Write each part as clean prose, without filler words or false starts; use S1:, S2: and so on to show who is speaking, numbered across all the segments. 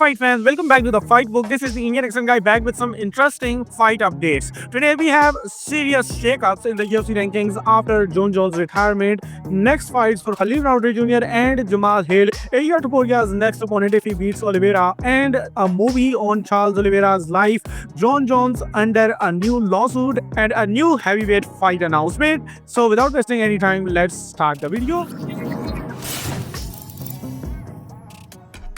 S1: fight fans, welcome back to the Fight Book. This is the Indian Action Guy back with some interesting fight updates. Today we have serious shakeups in the UFC rankings after Jon Jones' retirement. Next fights for Khalil Roundtree Jr. and Jamal Hill. Ilia Topuria's next opponent if he beats Oliveira, and a movie on Charles Oliveira's life. Jon Jones under a new lawsuit and a new heavyweight fight announcement. So without wasting any time, let's start the video.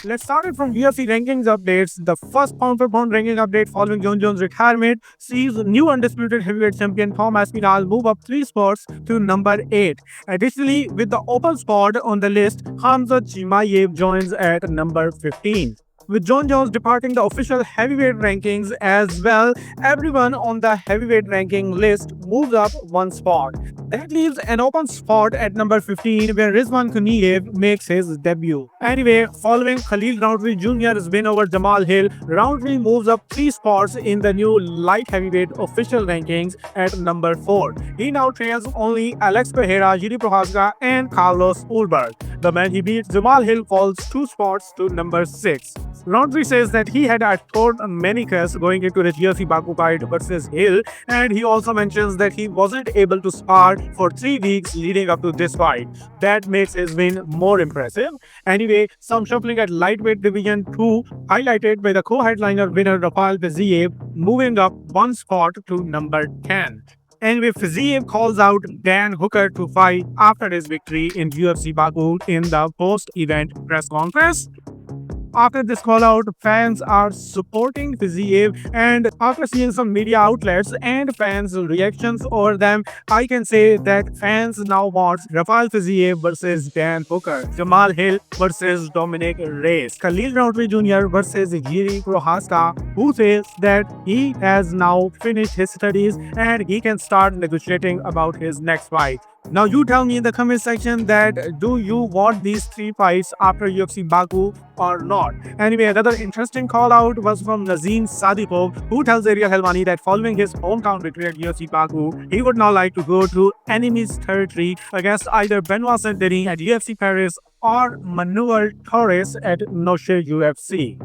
S1: Let's start it from UFC rankings updates. The first pound-for-pound ranking update following Jon Jones' retirement sees new undisputed heavyweight champion Aspinall move up 3 spots to number 8. Additionally, with the open spot on the list, Khamzat Chimaev joins at number 15. With Jon Jones departing the official heavyweight rankings as well, everyone on the heavyweight ranking list moves up 1 spot. That leaves an open spot at number 15 where Rizwan Kuniev makes his debut. Anyway, following Khalil Roundtree Jr.'s win over Jamal Hill, Roundtree moves up 3 spots in the new light heavyweight official rankings at number 4. He now trails only Alex Pereira, Jiri Prochazka and Carlos Ulberg. The man he beats, Jamal Hill, falls 2 spots to number 6. Roundtree says that he had a torn meniscus going into the UFC BAKU fight versus Hill, and he also mentions that he wasn't able to spar for 3 weeks leading up to this fight. That makes his win more impressive. Anyway, some shuffling at lightweight division 2 highlighted by the co-headliner winner Rafael Fiziev moving up 1 spot to number 10. Anyway, Fiziev calls out Dan Hooker to fight after his victory in UFC BAKU in the post-event press conference. After this call-out, fans are supporting Fiziev, and after seeing some media outlets and fans' reactions over them, I can say that fans now want Rafael Fiziev versus Dan Hooker, Jamal Hill versus Dominic Reyes, Khalil Roundtree Jr. versus Jiri Prochazka, who says that he has now finished his studies and he can start negotiating about his next fight. Now you tell me in the comment section that do you want these 3 fights after UFC BAKU or not. Anyway, another interesting call out was from Nazim Sadipov, who tells Ariel Helwani that following his hometown victory at UFC BAKU, he would now like to go to enemy's territory against either Benoit Saint-Denis at UFC Paris or Manuel Torres at Noche UFC.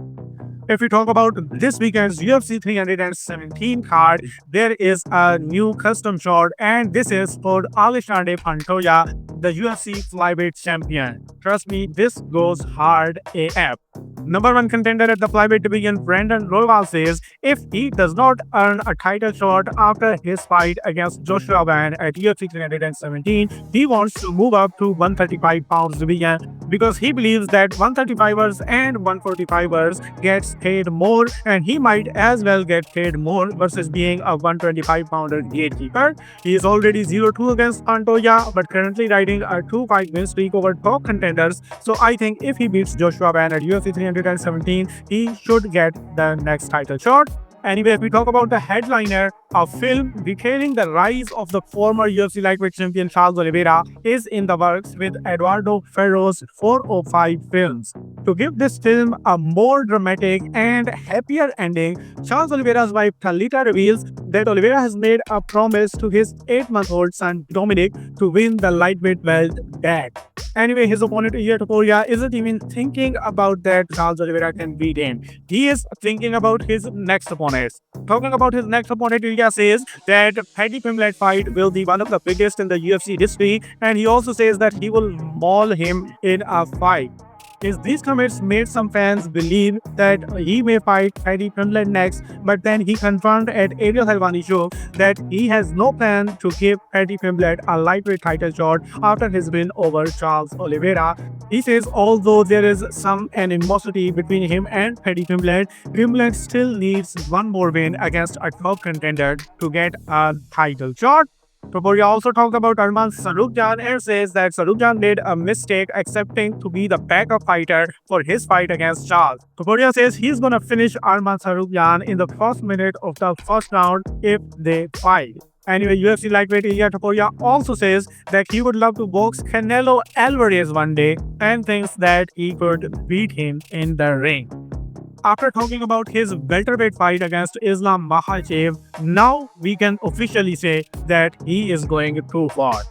S1: If we talk about this weekend's UFC 317 card, there is a new custom shot, and this is for Alexandre Pantoja, the UFC flyweight champion. Trust me, this goes hard AF. Number 1 contender at the flyweight division, Brandon Royval, says if he does not earn a title shot after his fight against Joshua Van at UFC 317, he wants to move up to 135 pounds division because he believes that 135ers and 145ers gets paid more, and he might as well get paid more versus being a 125-pounder gatekeeper. He is already 0-2 against Pantoja, but currently riding a 2-fight win streak over top contenders. So I think if he beats Joshua Van at UFC 317, he should get the next title shot. Anyway, if we talk about the headliner, a film detailing the rise of the former UFC lightweight champion Charles Oliveira is in the works with Eduardo Ferro's 405 Films. To give this film a more dramatic and happier ending, Charles Oliveira's wife Thalita reveals that Oliveira has made a promise to his 8-month-old son Dominic to win the lightweight belt back. Anyway, his opponent Ilia Topuria isn't even thinking about that Charles Oliveira can beat him. He is thinking about his next opponents. Talking about his next opponent, Ilia says that Paddy Pimblett fight will be one of the biggest in the UFC history, and he also says that he will maul him in a fight. These comments made some fans believe that he may fight Paddy Pimblett next, but then he confirmed at Ariel Helwani show that he has no plan to give Paddy Pimblett a lightweight title shot after his win over Charles Oliveira. He says although there is some animosity between him and Paddy Pimblett, Pimblett still needs 1 more win against a top contender to get a title shot. Topuria also talked about Arman Tsarukyan and says that Tsarukyan made a mistake accepting to be the backup fighter for his fight against Charles. Topuria says he's gonna finish Arman Tsarukyan in the first minute of the first round if they fight. Anyway, UFC lightweight Ilia Topuria also says that he would love to box Canelo Alvarez one day and thinks that he could beat him in the ring. After talking about his welterweight fight against Islam Makhachev, now we can officially say that he is going too far.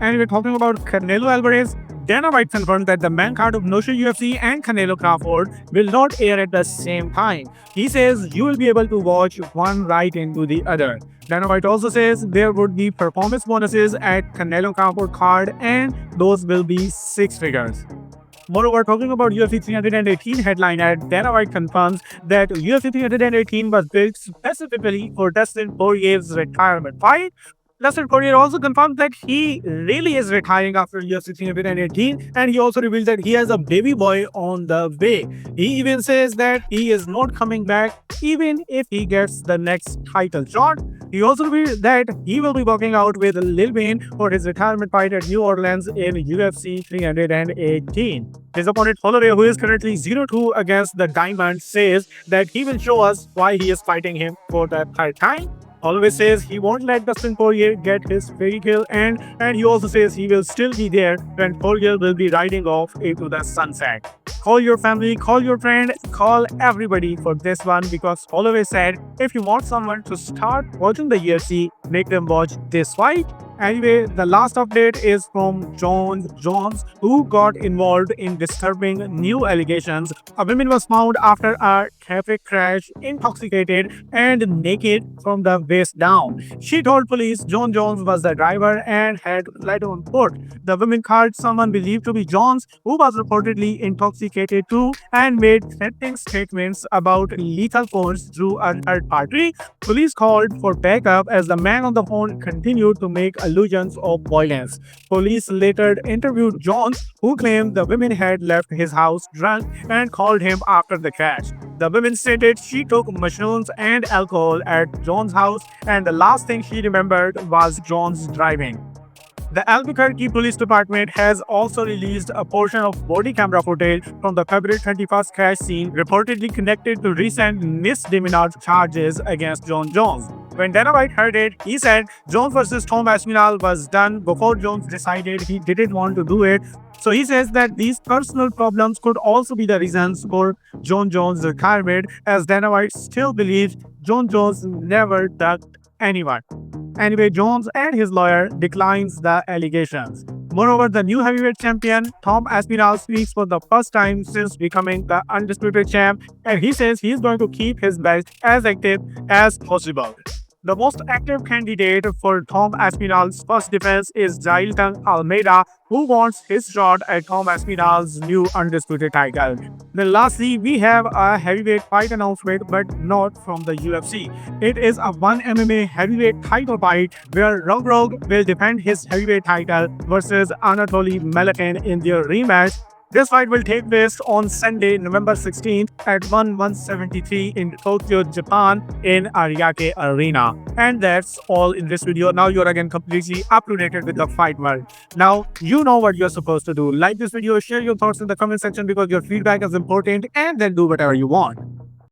S1: And we're talking about Canelo Alvarez. Dana White confirmed that the main card of Notion UFC and Canelo Crawford will not air at the same time. He says you will be able to watch one right into the other. Dana White also says there would be performance bonuses at Canelo Crawford card and those will be six figures. Moreover, talking about UFC 318 headliner, Dana White confirms that UFC 318 was built specifically for Dustin Poirier's retirement fight. Dustin Poirier also confirmed that he really is retiring after UFC 318, and he also revealed that he has a baby boy on the way. He even says that he is not coming back even if he gets the next title shot. He also revealed that he will be working out with Lil Wayne for his retirement fight at New Orleans in UFC 318. His opponent Holloway, who is currently 0-2 against the Diamond, says that he will show us why he is fighting him for the third time. Holloway says he won't let Dustin Poirier get his fairy tale end, and he also says he will still be there when Poirier will be riding off into the sunset. Call your family, call your friend, call everybody for this one, because Holloway said if you want someone to start watching the UFC, make them watch this fight. Anyway, the last update is from Jon Jones, who got involved in disturbing new allegations. A woman was found after a traffic crash, intoxicated and naked from the waist down. She told police Jon Jones was the driver and had lied on foot. The woman called someone believed to be Jones, who was reportedly intoxicated too, and made threatening statements about lethal force through a third party. Police called for backup as the man on the phone continued to make allusions of violence. Police later interviewed Jones, who claimed the women had left his house drunk and called him after the crash. The woman stated she took mushrooms and alcohol at Jones' house, and the last thing she remembered was Jones driving. The Albuquerque Police Department has also released a portion of body camera footage from the February 21st crash scene, reportedly connected to recent misdemeanor charges against Jon Jones. When Dana White heard it, he said Jones versus Tom Aspinall was done before Jones decided he didn't want to do it. So he says that these personal problems could also be the reasons for Jon Jones' retirement, as Dana White still believes Jon Jones never ducked anyone. Anyway, Jones and his lawyer declines the allegations. Moreover, the new heavyweight champion, Tom Aspinall, speaks for the first time since becoming the undisputed champ, and he says he is going to keep his belt as active as possible. The most active candidate for Tom Aspinall's first defense is Jailton Almeida, who wants his shot at Tom Aspinall's new undisputed title. Then lastly, we have a heavyweight fight announcement, but not from the UFC. It is a one MMA heavyweight title fight where Rueg will defend his heavyweight title versus Anatoly Malykhin in their rematch. This fight will take place on Sunday, November 16th at 1:173 in Tokyo, Japan in Ariake Arena. And that's all in this video. Now you're again completely up to date with the fight world. Now you know what you're supposed to do. Like this video, share your thoughts in the comment section because your feedback is important, and then do whatever you want.